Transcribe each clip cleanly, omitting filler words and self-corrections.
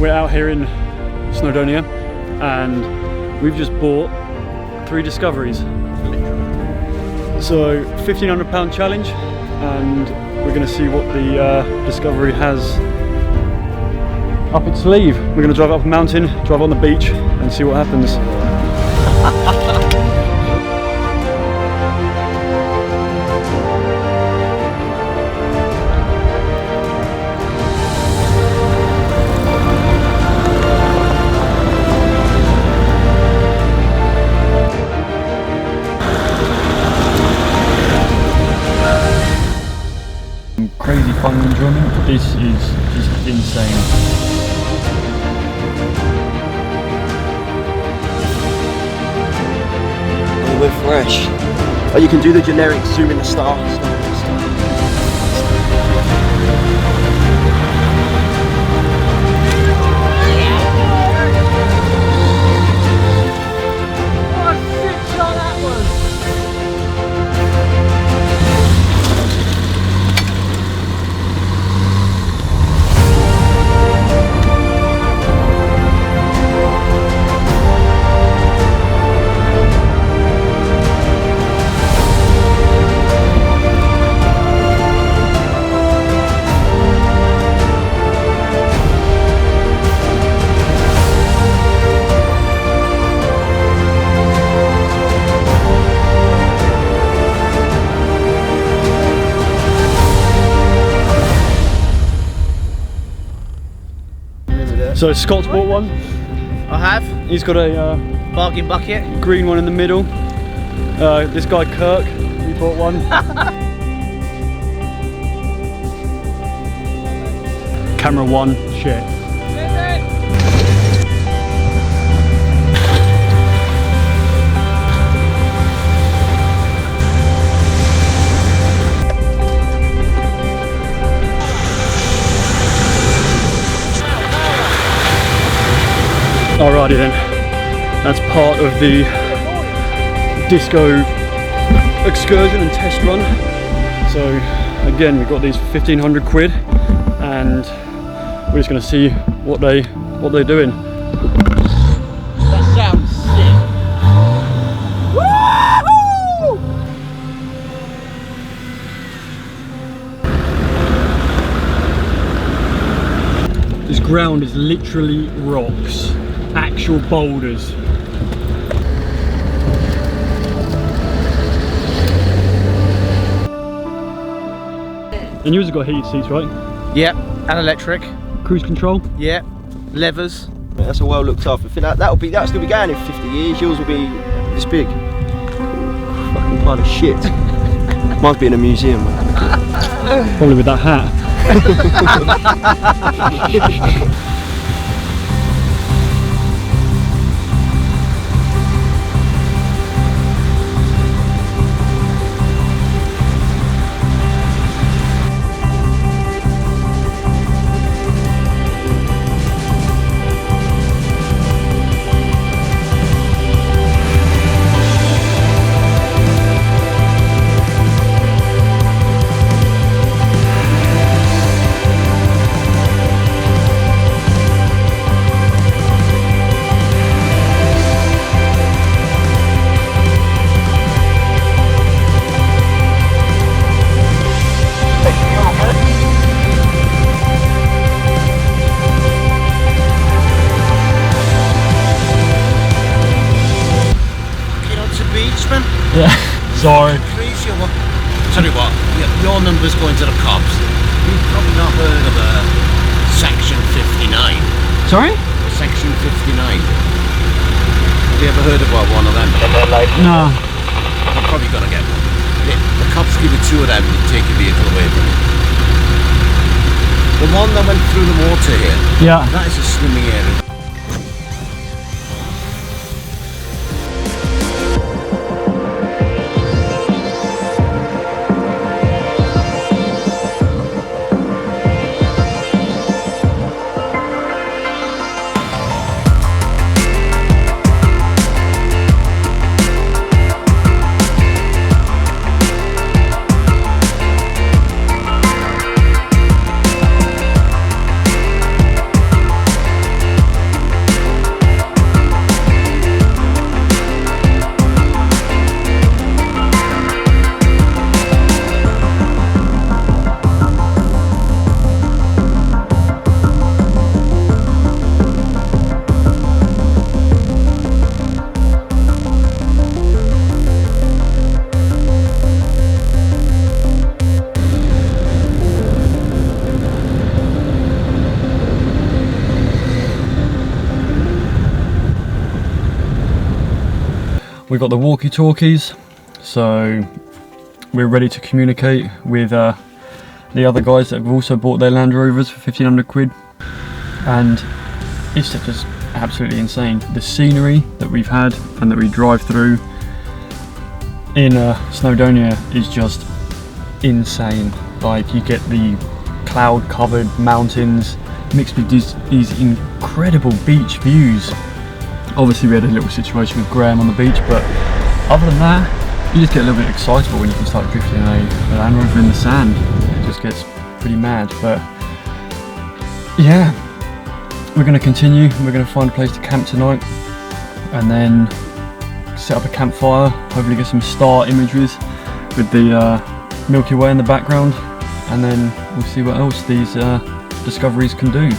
We're out here in Snowdonia and we've just bought 3 Discoveries. So £1,500 challenge, and we're going to see what the Discovery has up its sleeve. We're going to drive up a mountain, drive on the beach and see what happens. Crazy fun and enjoyment. This is just insane. We're fresh. Oh, you can do the generic zoom in the stars. So Scott's bought one. I have. He's got a bargain bucket. Green one in the middle. This guy Kirk, he bought one. Camera 1, shit. Alrighty then, that's part of the disco excursion and test run. So again, we've got these for 1,500 quid and we're just going to see what they're doing. That sounds sick. Woohoo! This ground is literally rocks. Actual boulders. And yours have got heated seats, right? Yep, and electric. Cruise control? Yep, levers. That's a well looked after. I think that'll still be going in 50 years. Yours will be this big. Fucking pile of shit. Mine's be in a museum. Probably with that hat. Yeah, sorry. Crazy one. Tell you what, your number's going to the cops. You've probably not heard of Section 59. Sorry? Section 59. Have you ever heard of one of them? No. You're probably gonna get one. The cops give you 2 of them and take your vehicle away from you. The one that went through the water here, Yeah. that is a swimming area. We've got the walkie-talkies, so we're ready to communicate with the other guys that have also bought their Land Rovers for 1,500 quid. And it's just absolutely insane. The scenery that we've had and that we drive through in Snowdonia is just insane. Like, you get the cloud covered mountains mixed with these incredible beach views. Obviously we had a little situation with Graham on the beach, but other than that, you just get a little bit excitable when you can start drifting a Land Rover in the sand. It just gets pretty mad. But yeah, we're going to continue. We're going to find a place to camp tonight and then set up a campfire, hopefully get some star imageries with the Milky Way in the background, and then we'll see what else these discoveries can do.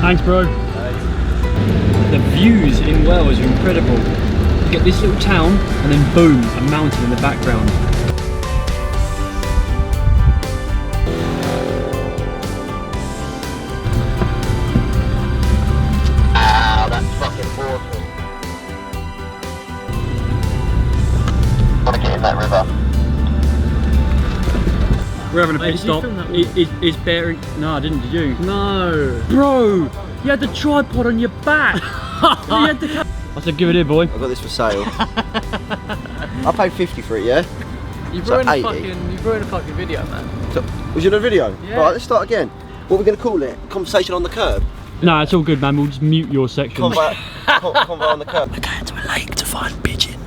Thanks, bro. The views in Wales are incredible. You get this little town and then boom, a mountain in the background. Ah, that's fucking awesome. Want to get in that river? We're having a pit stop. It's bearing. No, I didn't. Did you? No. Bro, you had the tripod on your back. I said, give it here, boy. I got this for sale. I paid 50 for it, yeah? You've So ruined, 80. you've ruined a fucking video, man. So, was you in a video? Yeah. Right, let's start again. What are we going to call it? Conversation on the curb? No, it's all good, man. We'll just mute your section. Convo on the curb. We're going to a lake to find pigeons.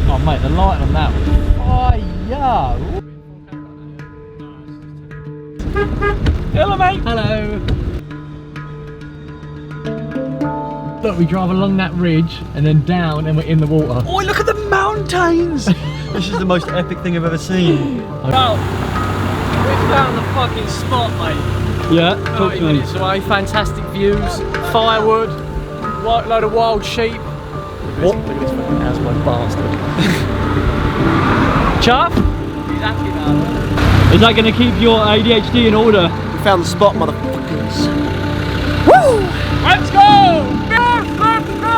Oh mate, the light on that one. Oh yeah. Hello mate. Hello. Look, we drive along that ridge and then down and we're in the water. Oh, look at the mountains! This is the most epic thing I've ever seen. Well, we found the fucking spot, mate. Yeah, talk 30 to me. minutes away, fantastic views, firewood, load of wild sheep. What? Look at this fucking house, my bastard. Chuff? He's happy now. Is that going to keep your ADHD in order? We found the spot, motherfuckers. Woo! Let's go! Yes, let's go!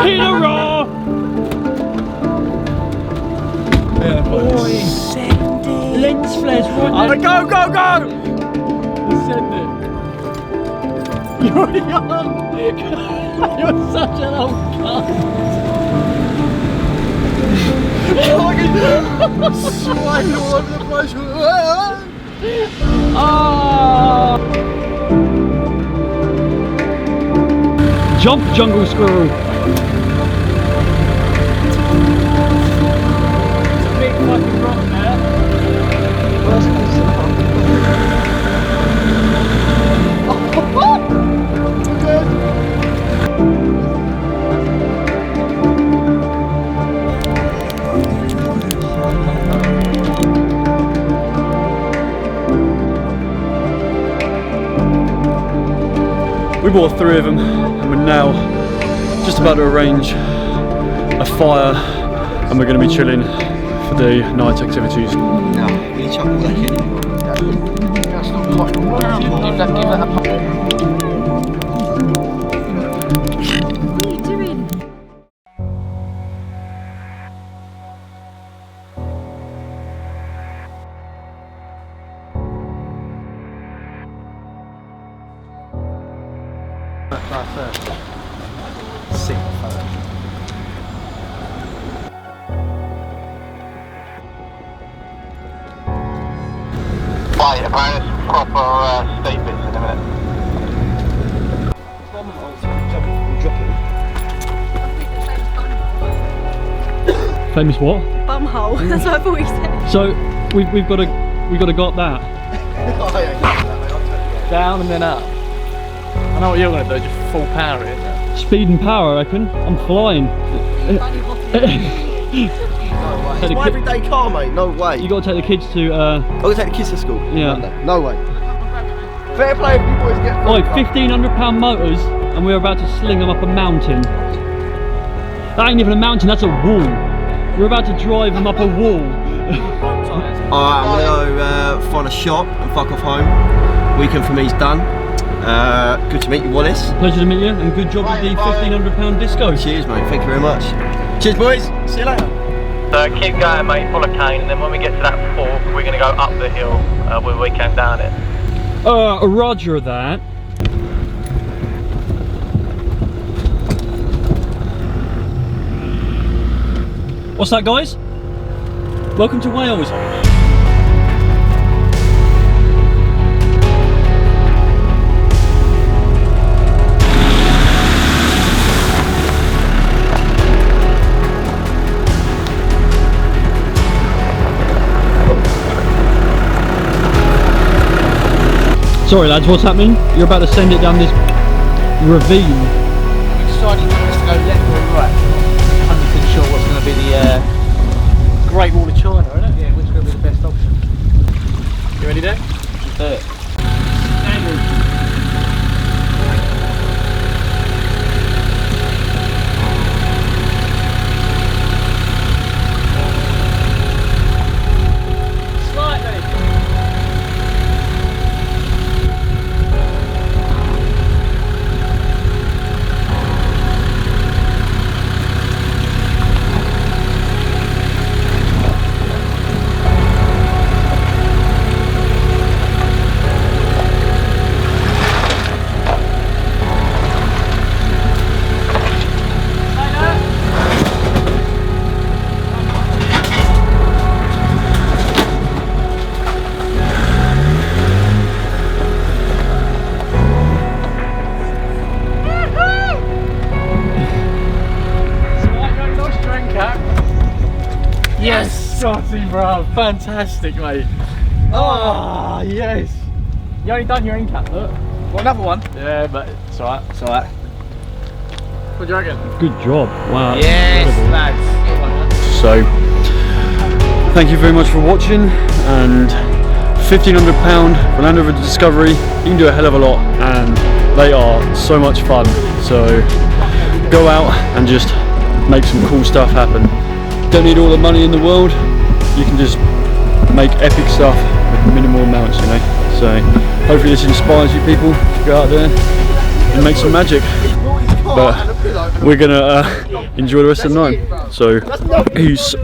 Hit a roar! Yeah, boy. Lens flares right there. Go, go, go! Send it. You're already on! You're such an old cunt! Swine all over the place. Oh! Jump, jungle squirrel. It's a big fucking rock there. We bought 3 of them and we're now just about to arrange a fire and we're going to be chilling for the night activities. Now, will you chuck all that kid in? That's not quite right. Give that a What are you doing? Sick photo. Right, apparently some proper steep bits in a minute. Famous what? Bumhole. That's what I thought you said. So we've got to go up that. Down and then up. I know what you're going to do, just full power it. Speed and power, I reckon. I'm flying. It's my everyday car, mate. No way. You got to take the kids to. I'm gonna take the kids to school. Yeah. Monday. No way. Fair play if you boys get. Oi, £1,500 motors, and we're about to sling them up a mountain. That ain't even a mountain, that's a wall. We're about to drive them up a wall. Alright, I'm gonna go find a shop and fuck off home. Weekend for me's done. Good to meet you, Wallace. Pleasure to meet you, and good job with the £1,500 disco. Cheers, mate. Thank you very much. Cheers, boys. See you later. So keep going, mate, follow Kane, and then when we get to that fork, we're going to go up the hill where we came down it. Roger that. What's that, guys? Welcome to Wales. Sorry lads, what's happening? You're about to send it down this ravine. We decided just to go left or right. 100% sure what's going to be the Great Wall of China, isn't it? Yeah, which is going to be the best option. You ready there? Let's do it. Yes, Scotty, bro, fantastic, mate. Oh, yes. You only done your in cap, look. Well, another one. Yeah, but it's alright. It's alright. What do you reckon? Good job. Wow. Yes, lads. So, thank you very much for watching, and £1,500 for Land Rover Discovery. You can do a hell of a lot, and they are so much fun. So, go out and just make some cool stuff happen. Don't need all the money in the world. You can just make epic stuff with minimal amounts, you know. So, hopefully this inspires you people to go out there and make some magic. But we're gonna enjoy the rest of the night. So, peace.